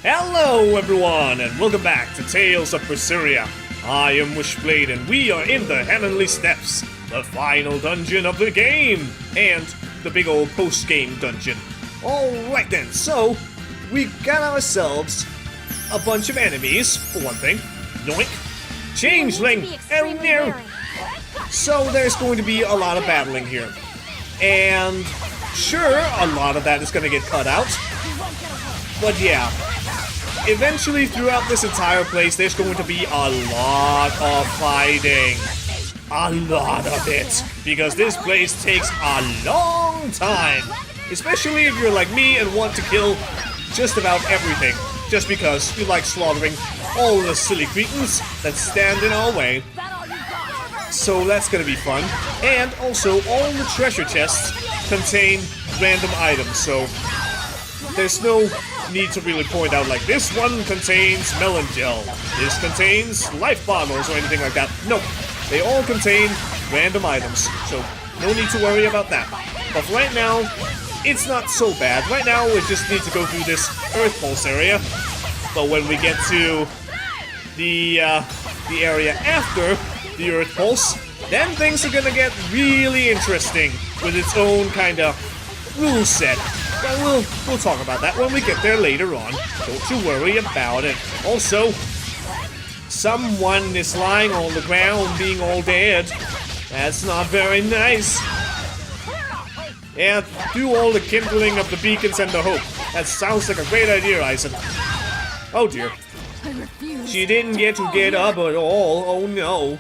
Hello everyone, and welcome back to Tales of Berseria. I am Wishblade, and we are in the Heavenly Steppes, the final dungeon of the game, and the big old post-game dungeon. Alright then, so we got ourselves a bunch of enemies, for one thing. Yoink. Changeling! Oh no! So there's going to be a lot of battling here. And sure, a lot of that is going to get cut out. But yeah, eventually throughout this entire place, there's going to be a lot of fighting. A lot of it. Because this place takes a long time. Especially if you're like me and want to kill just about everything. Just because you like slaughtering all the silly cretins that stand in our way. So that's gonna be fun. And also, all the treasure chests contain random items, so there's no need to really point out like this one contains melon gel, this contains life bottles or anything like that. No, they all contain random items, so no need to worry about that. But for right now, it's not so bad. Right now, we just need to go through this Earthpulse area. But when we get to the area after the Earthpulse, then things are gonna get really interesting with its own kind of rule set. But we'll talk about that when we get there later on. Don't you worry about it. Also, someone is lying on the ground being all dead. That's not very nice. Yeah, do all the kindling of the beacons and the hope. That sounds like a great idea, Ison. Oh dear. She didn't get to get up at all. Oh no.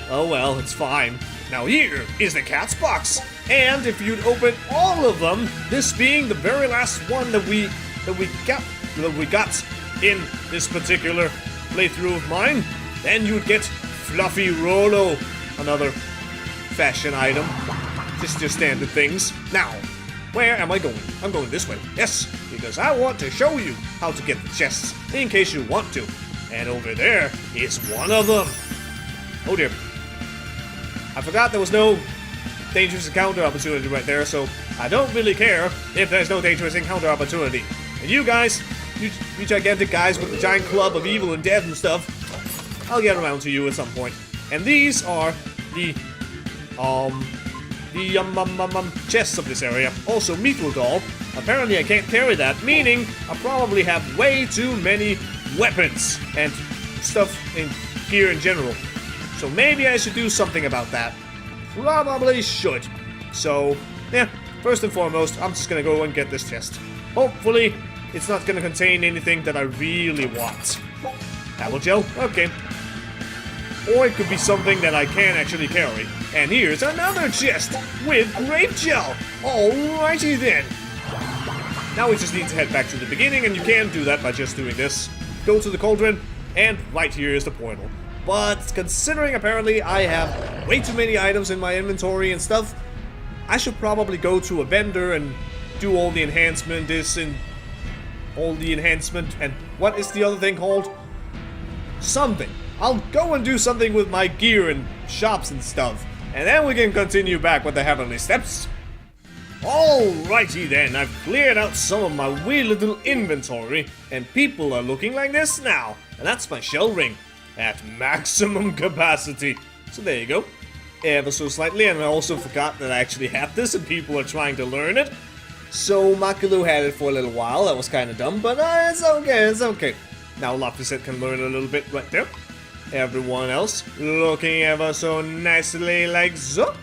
Oh well, it's fine. Now here is the Katz box. And if you'd open all of them, this being the very last one that we got in this particular playthrough of mine, then you'd get Fluffy Rolo, another fashion item. Just your standard things. Now, where am I going? I'm going this way. Yes, because I want to show you how to get the chests, in case you want to. And over there is one of them. Oh dear. I forgot there was no dangerous encounter opportunity right there, so I don't really care if there's no dangerous encounter opportunity. And you guys, you gigantic guys with the giant club of evil and death and stuff, I'll get around to you at some point. And these are the chests of this area. Also, Mithril Doll. Apparently I can't carry that, meaning I probably have way too many weapons and stuff in here in general. So maybe I should do something about that. Probably should. So, yeah, first and foremost, I'm just gonna go and get this chest. Hopefully, it's not gonna contain anything that I really want. Apple gel? Okay. Or it could be something that I can actually carry. And here's another chest with grape gel. Alrighty then. Now we just need to head back to the beginning, and you can do that by just doing this. Go to the cauldron, and right here is the portal. But considering apparently I have way too many items in my inventory and stuff, I should probably go to a vendor and do all the enhancement, and what is the other thing called? Something. I'll go and do something with my gear and shops and stuff, and then we can continue back with the Heavenly Steppes. Alrighty then, I've cleared out some of my weird little inventory, and people are looking like this now, and that's my shell ring, at maximum capacity. So there you go, ever so slightly, and I also forgot that I actually have this, and people are trying to learn it. So Makalu had it for a little while, that was kind of dumb, but it's okay, it's okay. Now Loptiset can learn a little bit right there. Everyone else looking ever so nicely like so.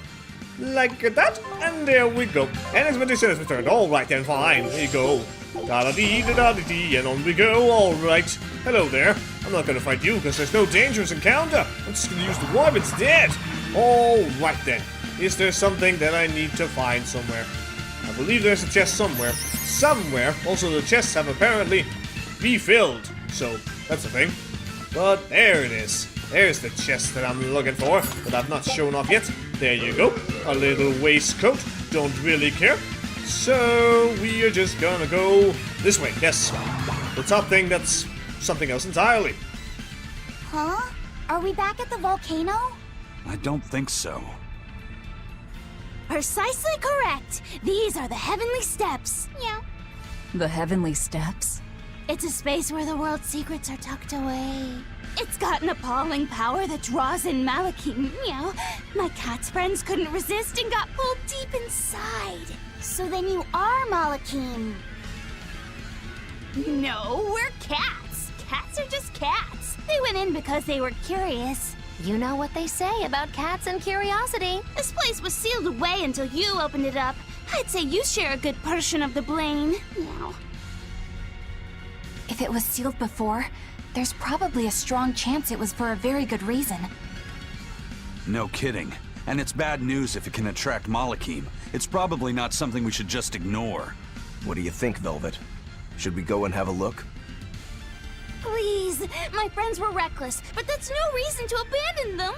Like that, and there we go. And expedition has returned. Alright then, fine. Here you go. Da-da-dee, da-da-dee, and on we go. Alright. Hello there. I'm not gonna fight you because there's no dangerous encounter. I'm just gonna use the warp instead. Alright then. Is there something that I need to find somewhere? I believe there's a chest somewhere. Somewhere. Also, the chests have apparently refilled. So, that's a thing. But there it is. There's the chest that I'm looking for, that I've not shown off yet. There you go. A little waistcoat. Don't really care. So, we are just gonna go this way. Yes. The top thing, that's something else entirely. Huh? Are we back at the volcano? I don't think so. Precisely correct. These are the Heavenly Steppes. Yeah. The Heavenly Steppes? It's a space where the world's secrets are tucked away. It's got an appalling power that draws in Malakim. Meow. My cat's friends couldn't resist and got pulled deep inside. So then you are Malakim. No, we're cats. Cats are just cats. They went in because they were curious. You know what they say about cats and curiosity. This place was sealed away until you opened it up. I'd say you share a good portion of the blame. Meow. If it was sealed before, there's probably a strong chance it was for a very good reason. No kidding. And it's bad news if it can attract Malakim. It's probably not something we should just ignore. What do you think, Velvet? Should we go and have a look? Please, my friends were reckless, but that's no reason to abandon them.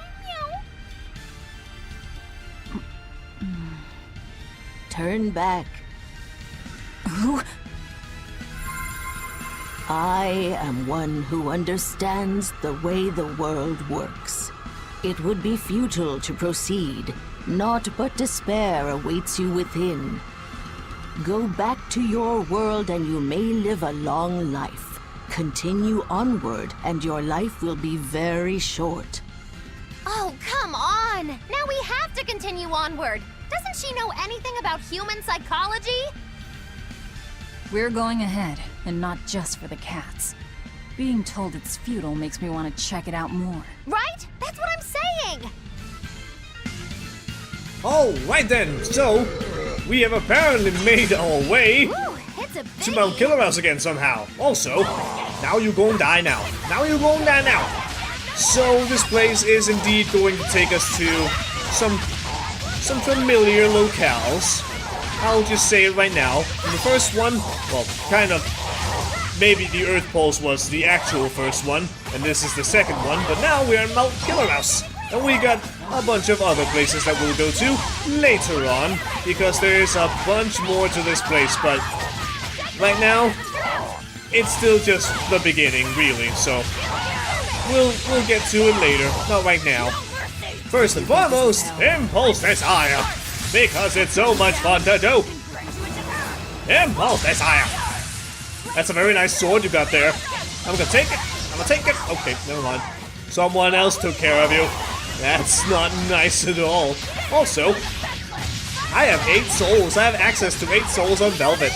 Meow. Turn back. Who? I am one who understands the way the world works. It would be futile to proceed. Naught but despair awaits you within. Go back to your world and you may live a long life. Continue onward and your life will be very short. Oh, come on! Now we have to continue onward. Doesn't she know anything about human psychology? We're going ahead, and not just for the cats. Being told it's futile makes me want to check it out more. Right? That's what I'm saying! Alright then, so we have apparently made our way Ooh, it's a to Mount biggie. Killer House again somehow. Also, now you gonna die now. Now you gonna die now. So this place is indeed going to take us to some familiar locales. I'll just say it right now. In the first one, well, kind of, maybe the Earthpulse was the actual first one, and this is the second one, but now we're in Mount Killer House. And we got a bunch of other places that we'll go to later on, because there's a bunch more to this place, but right now, it's still just the beginning, really, so we'll get to it later, not right now. First and foremost, Impulse Desire, because it's so much fun to do. Impulse Desire. That's a very nice sword you got there. I'm gonna take it. I'm gonna take it. Okay, never mind. Someone else took care of you. That's not nice at all. Also, I have 8 souls. I have access to 8 souls on Velvet.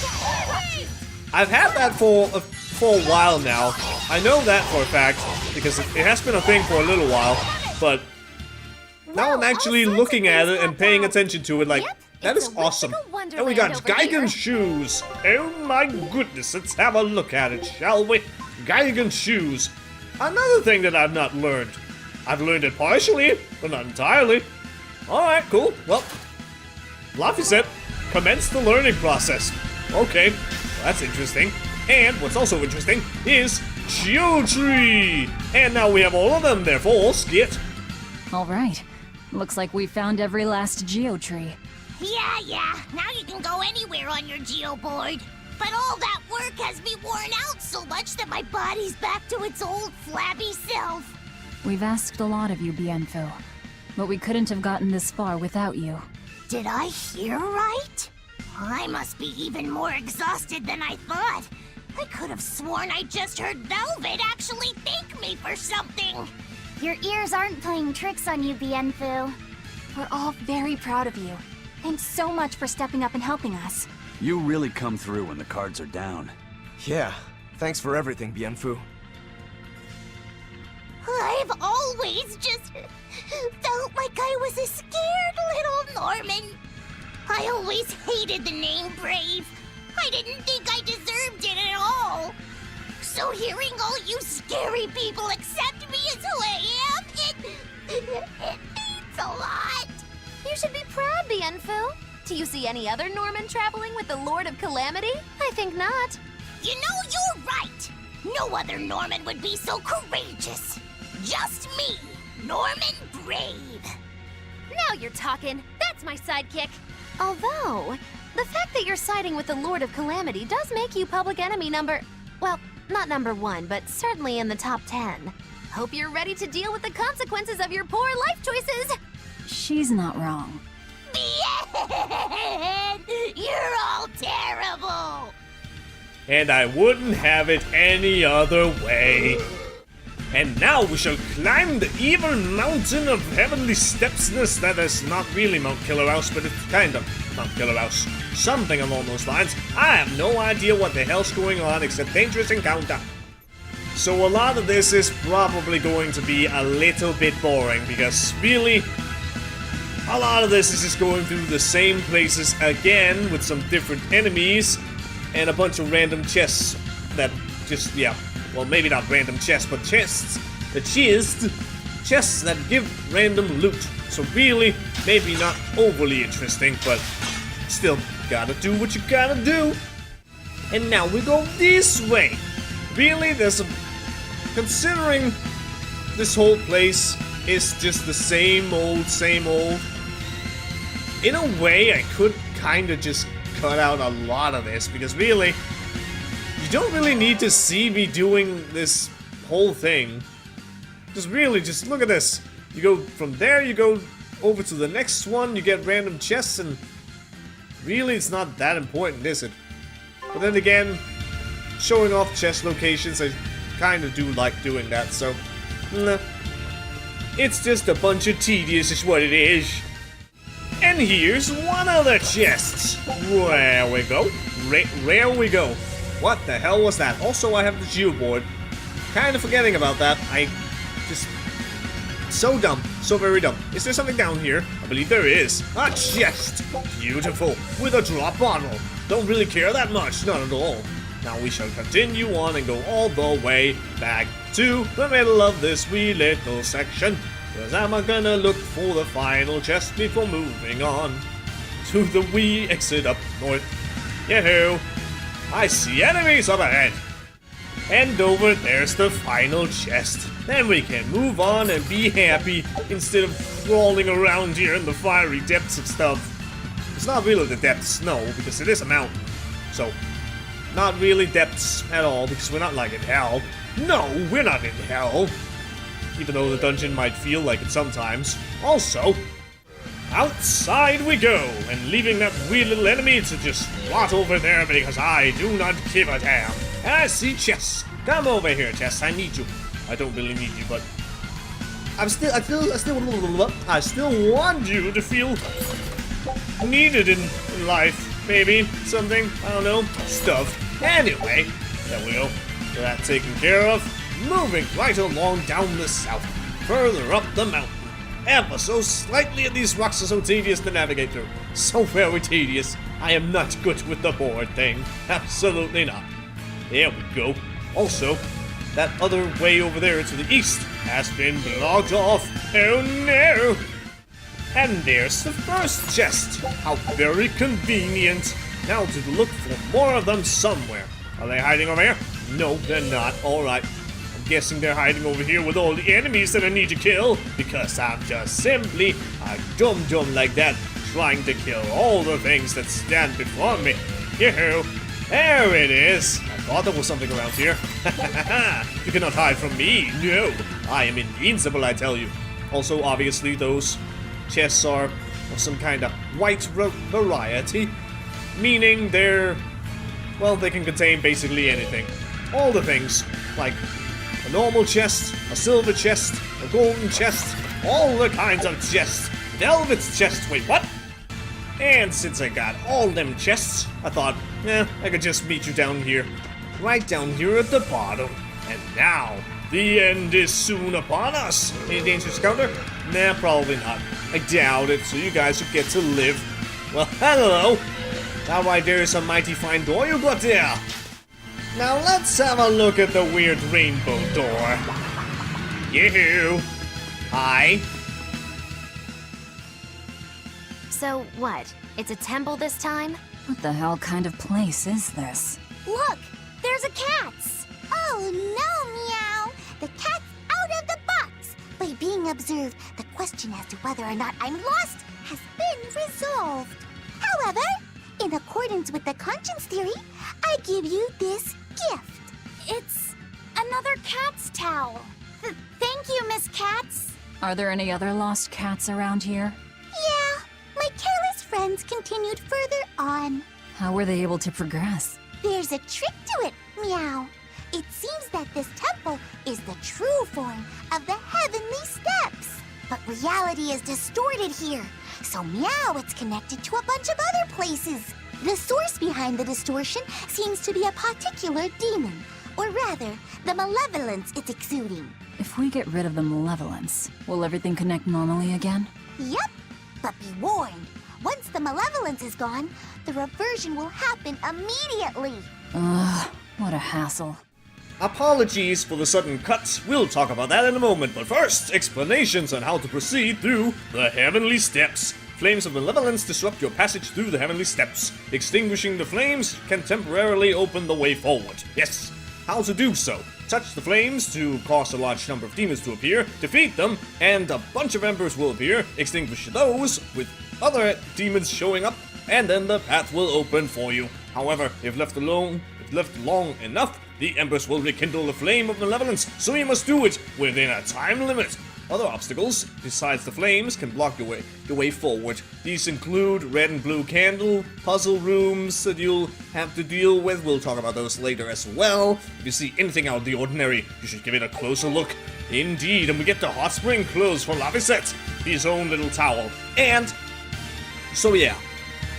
I've had that for a while now. I know that for a fact because it has been a thing for a little while. But now I'm actually looking at it and paying attention to it. Like, Yep, that it's is a awesome. whimsical And we got wonderland over Geigen here. shoes. Oh my goodness, let's have a look at it, shall we? Geigen shoes. Another thing that I've not learned. I've learned it partially, but not entirely. Alright, cool. Well, Laphicet, commence the learning process. Okay, well, that's interesting. And what's also interesting is Geotree! And now we have all of them, therefore, skit. All right. Looks like we found every last Geotree. Yeah. Now you can go anywhere on your geoboard. But all that work has me worn out so much that my body's back to its old flabby self. We've asked a lot of you, Bienfu, but we couldn't have gotten this far without you. Did I hear right? I must be even more exhausted than I thought. I could have sworn I just heard Velvet actually thank me for something. Your ears aren't playing tricks on you, Bienfu. We're all very proud of you. Thanks so much for stepping up and helping us. You really come through when the cards are down. Yeah, thanks for everything, Bienfu. I've always just felt like I was a scared little Norman. I always hated the name Brave. I didn't think I deserved it at all. So hearing all you scary people accept me as who I am, it means a lot. You should be proud, Bienfu. Do you see any other Norman traveling with the Lord of Calamity? I think not. You know, you're right. No other Norman would be so courageous. Just me, Norman Brave. Now you're talking. That's my sidekick. Although, the fact that you're siding with the Lord of Calamity does make you public enemy number... Well, not number 1, but certainly in the top 10. Hope you're ready to deal with the consequences of your poor life choices. She's not wrong. Bien! You're all terrible. and I wouldn't have it any other way. And now we shall climb the evil mountain of heavenly stepsness that is not really Mount Killer House, but it's kind of Mount Killer House. Something along those lines. I have no idea what the hell's going on except dangerous encounter. So a lot of this is probably going to be a little bit boring because really, a lot of this is just going through the same places again with some different enemies and a bunch of random chests that just, yeah. Well, maybe not random chests, but chests. Chests that give random loot. So really, maybe not overly interesting, but still, gotta do what you gotta do. And now we go this way. Really, considering this whole place is just the same old, in a way, I could kind of just cut out a lot of this, because really, you don't really need to see me doing this whole thing. Just really, just look at this. You go from there, you go over to the next one, you get random chests, and really it's not that important, is it? But then again, showing off chest locations, I kind of do like doing that, so nah. It's just a bunch of tedious is what it is. And here's one other chest. There we go. There we go. What the hell was that? Also, I have the Dhsu board. Kind of forgetting about that. I just... So dumb. So very dumb. Is there something down here? I believe there is. A chest! Beautiful. With a drop bottle. Don't really care that much. Not at all. Now we shall continue on and go all the way back to the middle of this wee little section. Because I'm gonna look for the final chest before moving on to the wee exit up north. Yahoo! I see enemies up ahead. And over there's the final chest. Then we can move on and be happy instead of crawling around here in the fiery depths of stuff. It's not really the depths, no, because it is a mountain. So, not really depths at all, because we're not like in hell. No, we're not in hell. Even though the dungeon might feel like it sometimes. Also, outside we go, and leaving that wee little enemy to just rot over there because I do not give a damn. And I see chests. Come over here, chests. I need you. I don't really need you, but I still want you to feel needed in life. Maybe something. I don't know. Stuff. Anyway, there we go. Got that taken care of. Moving right along down the south, further up the mountain. Ever so slightly, and these rocks are so tedious to navigate through. So very tedious. I am not good with the board thing. Absolutely not. There we go. Also, that other way over there to the east has been blocked off. Oh no! And there's the first chest. How very convenient. Now to look for more of them somewhere. Are they hiding over here? No, they're not. Alright. Guessing they're hiding over here with all the enemies that I need to kill, because I'm just simply a dum-dum like that, trying to kill all the things that stand before me. Yoo-hoo! There it is! I thought there was something around here. You cannot hide from me, no! I am invincible, I tell you. Also, obviously, those chests are of some kind of white variety, meaning they're... well, they can contain basically anything. All the things, like a normal chest, a silver chest, a golden chest, all the kinds of chests. Velvet's chest, wait, what? And since I got all them chests, I thought, I could just meet you down here. Right down here at the bottom. And now, the end is soon upon us. Any dangerous counter? Nah, probably not. I doubt it, so you guys should get to live. Well, hello! That right there is a mighty fine door you got there. Now let's have a look at the weird rainbow door. Yoo-hoo! Hi. So what? It's a temple this time? What the hell kind of place is this? Look, there's a Katz. Oh no, Meow! The cat's out of the box! By being observed, the question as to whether or not I'm lost has been resolved. However, in accordance with the conscience theory, I give you this gift. It's another cat's towel. Thank you, Miss Katz. Are there any other lost cats around here? Yeah, my careless friends continued further on. How were they able to progress? There's a trick to it, Meow. It seems that this temple is the true form of the heavenly steps. But reality is distorted here. So Meow, it's connected to a bunch of other places. The source behind the distortion seems to be a particular demon. Or rather, the malevolence it's exuding. If we get rid of the malevolence, will everything connect normally again? Yep, but be warned. Once the malevolence is gone, the reversion will happen immediately. Ugh, what a hassle. Apologies for the sudden cuts, we'll talk about that in a moment, but first, explanations on how to proceed through the Heavenly Steps. Flames of Malevolence disrupt your passage through the Heavenly Steps. Extinguishing the flames can temporarily open the way forward. Yes, how to do so. Touch the flames to cause a large number of demons to appear, defeat them, and a bunch of embers will appear. Extinguish those with other demons showing up, and then the path will open for you. However, if left long enough, the embers will rekindle the flame of malevolence, so you must do it within a time limit. Other obstacles, besides the flames, can block your way forward. These include red and blue candle, puzzle rooms that you'll have to deal with. We'll talk about those later as well. If you see anything out of the ordinary, you should give it a closer look. Indeed, and we get the hot spring clothes for Lavisette, his own little towel. And, so yeah,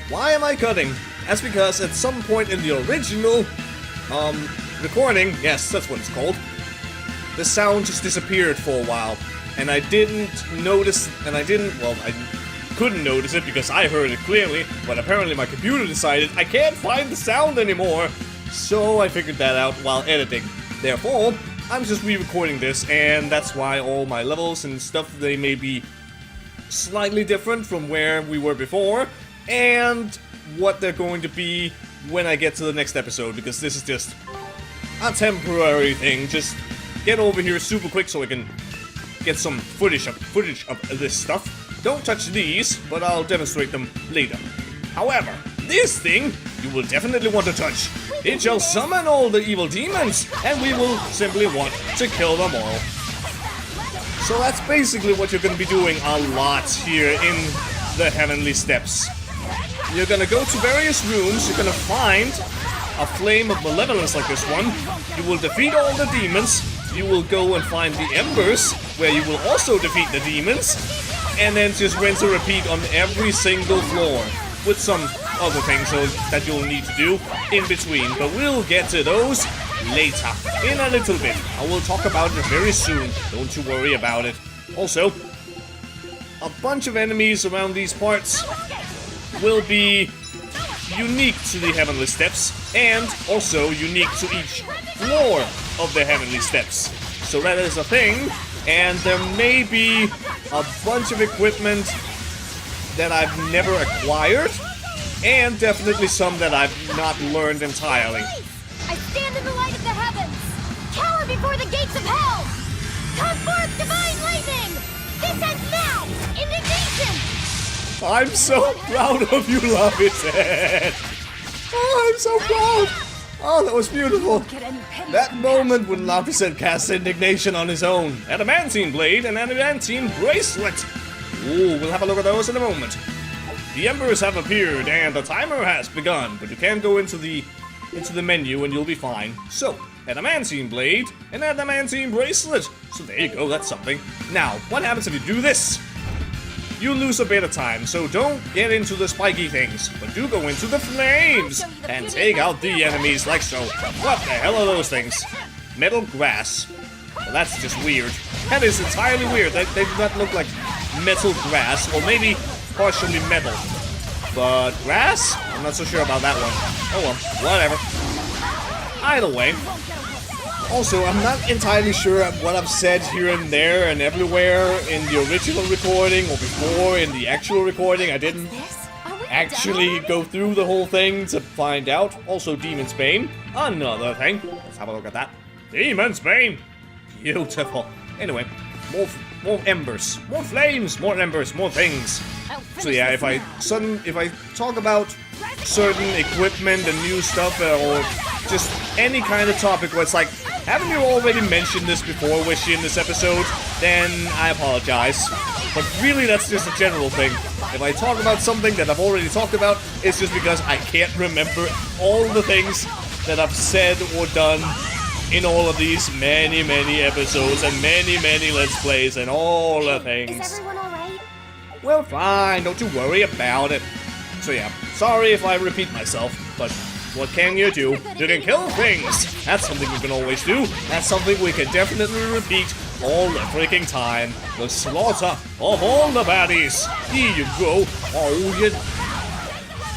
why am I cutting? That's because at some point in the original, recording, yes, that's what it's called, the sound just disappeared for a while. And I didn't notice, I couldn't notice it because I heard it clearly, but apparently my computer decided I can't find the sound anymore. So I figured that out while editing. Therefore, I'm just re-recording this, and that's why all my levels and stuff, they may be slightly different from where we were before, and what they're going to be when I get to the next episode, because this is just a temporary thing. Just get over here super quick so I can get some footage of this stuff. Don't touch these, but I'll demonstrate them later. However, this thing you will definitely want to touch. It shall summon all the evil demons, and we will simply want to kill them all. So that's basically what you're going to be doing a lot here in the Heavenly Steps. You're going to go to various rooms, you're going to find a flame of malevolence like this one. You will defeat all the demons. You will go and find the embers, where you will also defeat the demons, and then just rinse and repeat on every single floor, with some other things that you'll need to do in between, but we'll get to those later, in a little bit. I will talk about it very soon, don't you worry about it. Also, a bunch of enemies around these parts will be unique to the Heavenly Steps, and also unique to each floor of the Heavenly Steps. So that is a thing, and there may be a bunch of equipment that I've never acquired, and definitely some that I've not learned entirely. I stand in the light of the heavens! Cower before the gates of hell! Come forth, divine lightning! This ends now! Indignation! I'm so proud of you, Lavisette! Oh, I'm so proud! Oh, that was beautiful. That moment when Lavisette casts Indignation on his own. Adamantine Blade and Adamantine Bracelet. Ooh, we'll have a look at those in a moment. The embers have appeared and the timer has begun, but you can go into the menu and you'll be fine. So, Adamantine Blade and Adamantine Bracelet. So there you go, that's something. Now, what happens if you do this? You lose a bit of time, so don't get into the spiky things, but do go into the flames and take out the enemies like so. What the hell are those things? Metal grass. Well, that's just weird. That is entirely weird. They do not look like metal grass, or maybe partially metal. But grass? I'm not so sure about that one. Oh well, whatever. Either way. Also, I'm not entirely sure what I've said here and there and everywhere in the original recording or before in the actual recording. I didn't actually go through the whole thing to find out. Also, Demon's Bane. Another thing. Let's have a look at that. Demon's Bane! Beautiful. Anyway, more embers. More flames, more embers, more things. So yeah, if I talk about certain equipment and new stuff or just any kind of topic where it's like, haven't you already mentioned this before, Wishy, in this episode? Then I apologize. But really, that's just a general thing. If I talk about something that I've already talked about, it's just because I can't remember all the things that I've said or done in all of these many episodes and many Let's Plays and all the things. Is everyone alright? Well, fine, don't you worry about it. So yeah, sorry if I repeat myself, but what can you do? You can kill things! That's something we can always do. That's something we can definitely repeat all the freaking time. The slaughter of all the baddies. Here you go. Oh, you...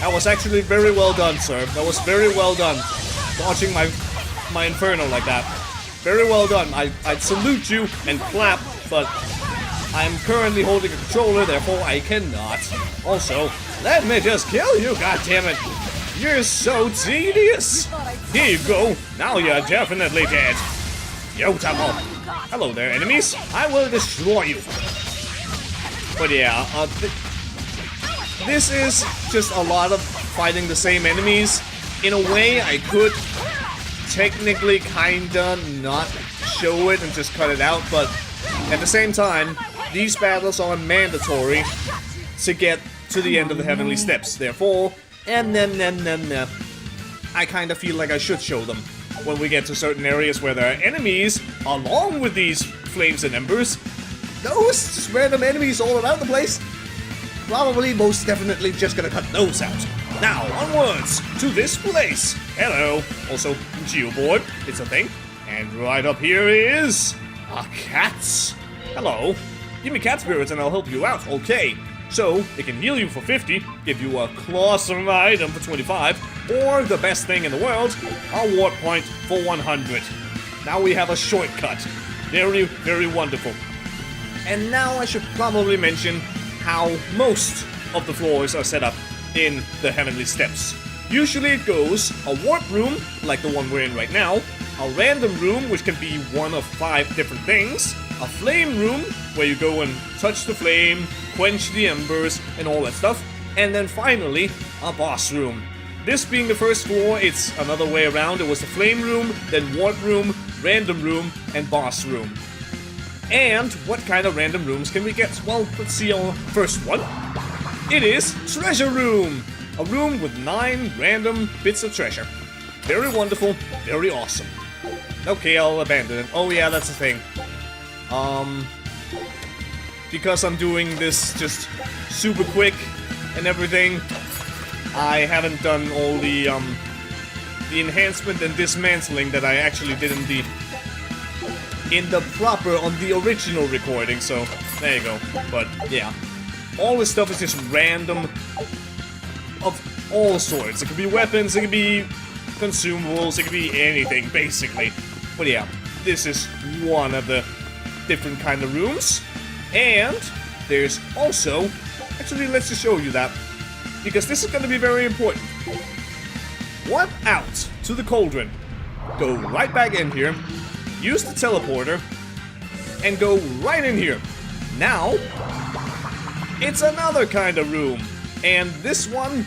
That was actually very well done, sir. That was very well done. Dodging my Inferno like that. Very well done. I'd salute you and clap, but I'm currently holding a controller, therefore I cannot. Also, let me just kill you, goddammit! You're so tedious! Here you go, now you're definitely dead. Yo, Tapo. Hello there, enemies. I will destroy you. But yeah, this is just a lot of fighting the same enemies. In a way, I could technically kinda not show it and just cut it out, but at the same time, these battles are mandatory to get to the end of the Heavenly Steps. Therefore, I kinda feel like I should show them when we get to certain areas where there are enemies along with these flames and embers. Those just random enemies all around the place. Probably most definitely just gonna cut those out. Now, onwards to this place. Hello. Also, geoboard. It's a thing. And right up here is a Katz. Hello. Give me cat spirits and I'll help you out. Okay. So, it can heal you for 50, give you a awesome item for 25, or the best thing in the world, a warp point for 100. Now we have a shortcut. Very wonderful. And now I should probably mention how most of the floors are set up in the Heavenly Steps. Usually it goes a warp room, like the one we're in right now, a random room, which can be one of 5 different things, a flame room, where you go and touch the flame, quench the embers, and all that stuff, and then finally, a boss room. This being the first floor, it's another way around. It was the flame room, then warp room, random room, and boss room. And what kind of random rooms can we get? Well, let's see our first one. It is Treasure Room! A room with 9 random bits of treasure. Very wonderful, very awesome. Okay, I'll abandon it. Oh yeah, that's the thing. Because I'm doing this just super quick and everything, I haven't done all the enhancement and dismantling that I actually did on the original recording, so there you go. But yeah, all this stuff is just random of all sorts. It could be weapons, it could be consumables, it could be anything, basically. But yeah, this is one of the different kind of rooms. And there's also, actually let's just show you that, because this is going to be very important. Warp out to the cauldron, go right back in here, use the teleporter, and go right in here. Now, it's another kind of room, and this one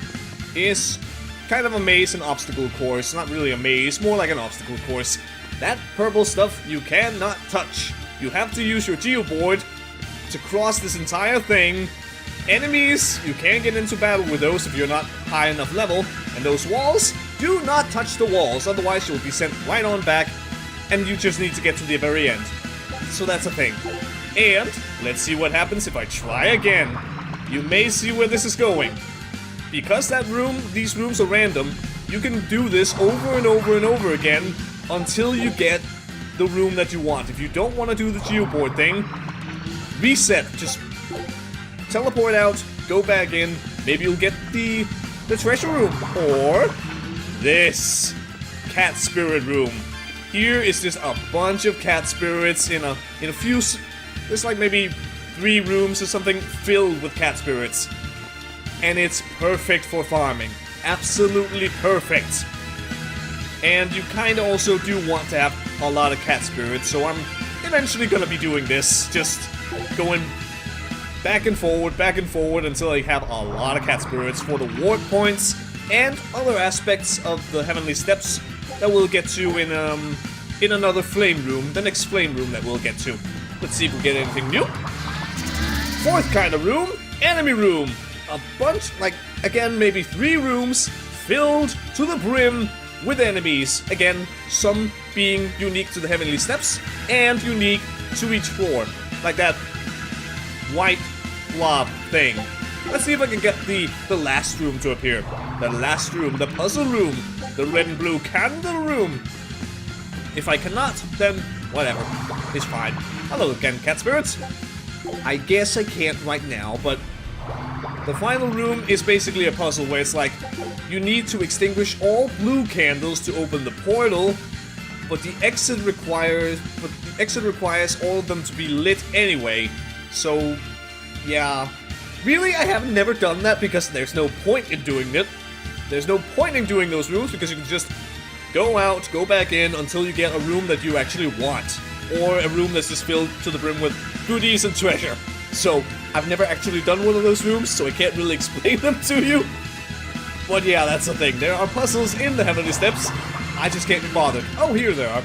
is kind of a maze and obstacle course. Not really a maze, more like an obstacle course. That purple stuff you cannot touch. You have to use your geoboard to cross this entire thing. Enemies, you can't get into battle with those if you're not high enough level. And those walls, do not touch the walls, otherwise you'll be sent right on back, and you just need to get to the very end. So that's a thing. And let's see what happens if I try again. You may see where this is going. Because these rooms are random, you can do this over and over and over again until you get the room that you want. If you don't want to do the geoboard thing, reset, just teleport out, go back in, maybe you'll get the treasure room, or this cat spirit room. Here is just a bunch of cat spirits in a few, there's like maybe 3 rooms or something filled with cat spirits. And it's perfect for farming. Absolutely perfect. And you kinda also do want to have a lot of cat spirits, so I'm eventually gonna be doing this, just going back and forward until I have a lot of cat spirits for the warp points and other aspects of the Heavenly Steps that we'll get to in another flame room, the next flame room that we'll get to. Let's see if we get anything new. 4th kind of room, enemy room. A bunch, like, again, maybe 3 rooms filled to the brim with enemies. Again, some being unique to the Heavenly Steps and unique to each floor. Like that white blob thing. Let's see if I can get the last room to appear. The last room, the puzzle room, the red and blue candle room. If I cannot, then whatever. It's fine. Hello again, cat spirits. I guess I can't right now, but the final room is basically a puzzle where it's like you need to extinguish all blue candles to open the portal, but the exit requires all of them to be lit anyway. So, yeah. Really, I have never done that because there's no point in doing it. There's no point in doing those rooms because you can just go out, go back in until you get a room that you actually want. Or a room that's just filled to the brim with goodies and treasure. So, I've never actually done one of those rooms, so I can't really explain them to you. But yeah, that's the thing. There are puzzles in the Heavenly Steps. I just can't be bothered. Oh, here they are.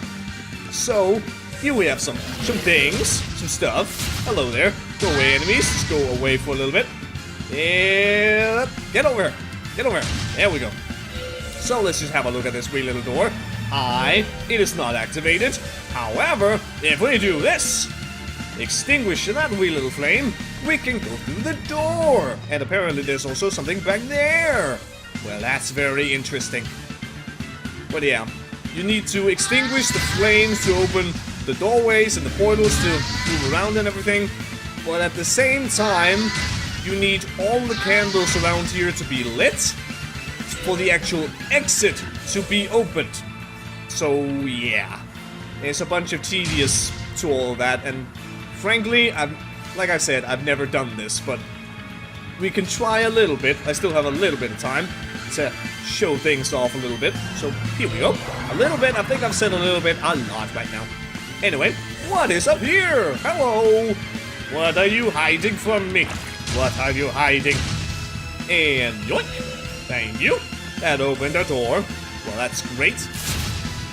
So, here we have some things, some stuff. Hello there. Go away, enemies. Just go away for a little bit. And get over here. Get over here. There we go. So let's just have a look at this wee little door. It is not activated. However, if we do this, extinguish that wee little flame, we can go through the door. And apparently there's also something back there. Well, that's very interesting. But yeah, you need to extinguish the flames to open the doorways and the portals to move around and everything. But at the same time, you need all the candles around here to be lit for the actual exit to be opened. So yeah, there's a bunch of tedious to all of that, and frankly, like I said, I've never done this, but we can try a little bit. I still have a little bit of time to show things off a little bit. So here we go. A little bit. I think I've said a little bit, a lot right now. Anyway, what is up here? Hello. What are you hiding from me? What are you hiding? And yoink. Thank you. That opened a door. Well, that's great.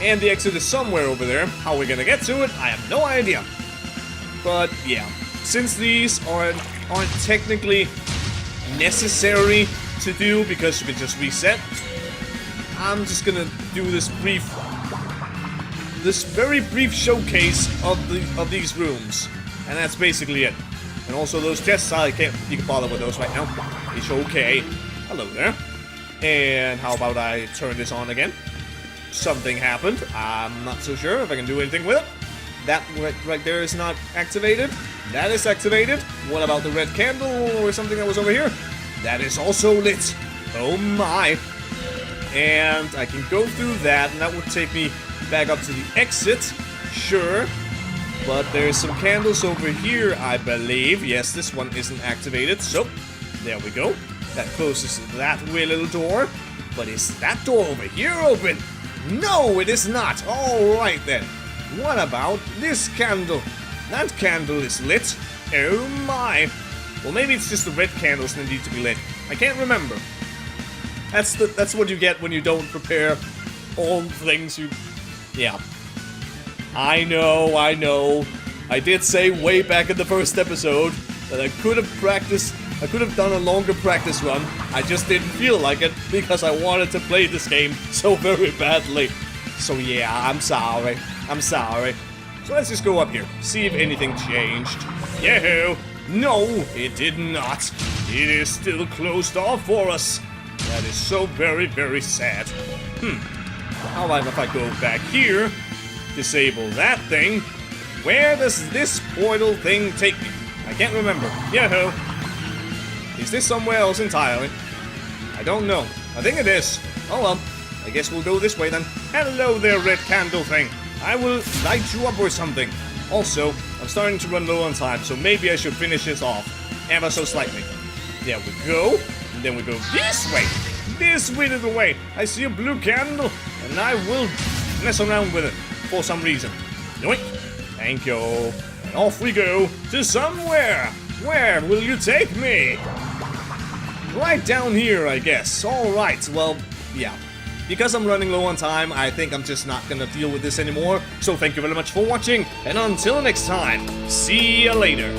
And the exit is somewhere over there. How are we gonna get to it? I have no idea. But yeah, since these aren't technically necessary to do because you can just reset, I'm just gonna do this very brief showcase of these rooms, and that's basically it. And also those chests, I can't even bother with those right now. It's okay. Hello there. And how about I turn this on again? Something happened. I'm not so sure if I can do anything with it. That right there is not activated. That is activated. What about the red candle or something that was over here? That is also lit. Oh my. And I can go through that, and that would take me back up to the exit. Sure. But there's some candles over here, I believe. Yes, this one isn't activated. So, there we go. That closes that wee little door. But is that door over here open? No, it is not. Alright then. What about this candle? That candle is lit. Oh my. Well, maybe it's just the red candles that need to be lit. I can't remember. That's what you get when you don't prepare all the things you... Yeah. I know. I did say way back in the first episode that I could have done a longer practice run. I just didn't feel like it because I wanted to play this game so very badly. So yeah, I'm sorry. So let's just go up here, see if anything changed. Yahoo! No, it did not. It is still closed off for us. That is so very, very sad. How about if I go back here, disable that thing? Where does this portal thing take me? I can't remember. Yahoo! Is this somewhere else entirely? I don't know. I think it is. Oh well. I guess we'll go this way then. Hello there, red candle thing. I will light you up or something. Also, I'm starting to run low on time, so maybe I should finish this off. Ever so slightly. There we go. And then we go this way. This way to the way. I see a blue candle, and I will mess around with it for some reason. Yoink. Thank you. And off we go to somewhere. Where will you take me? Right down here, I guess. Alright, well, yeah. Because I'm running low on time, I think I'm just not gonna deal with this anymore. So thank you very much for watching, and until next time, see ya later.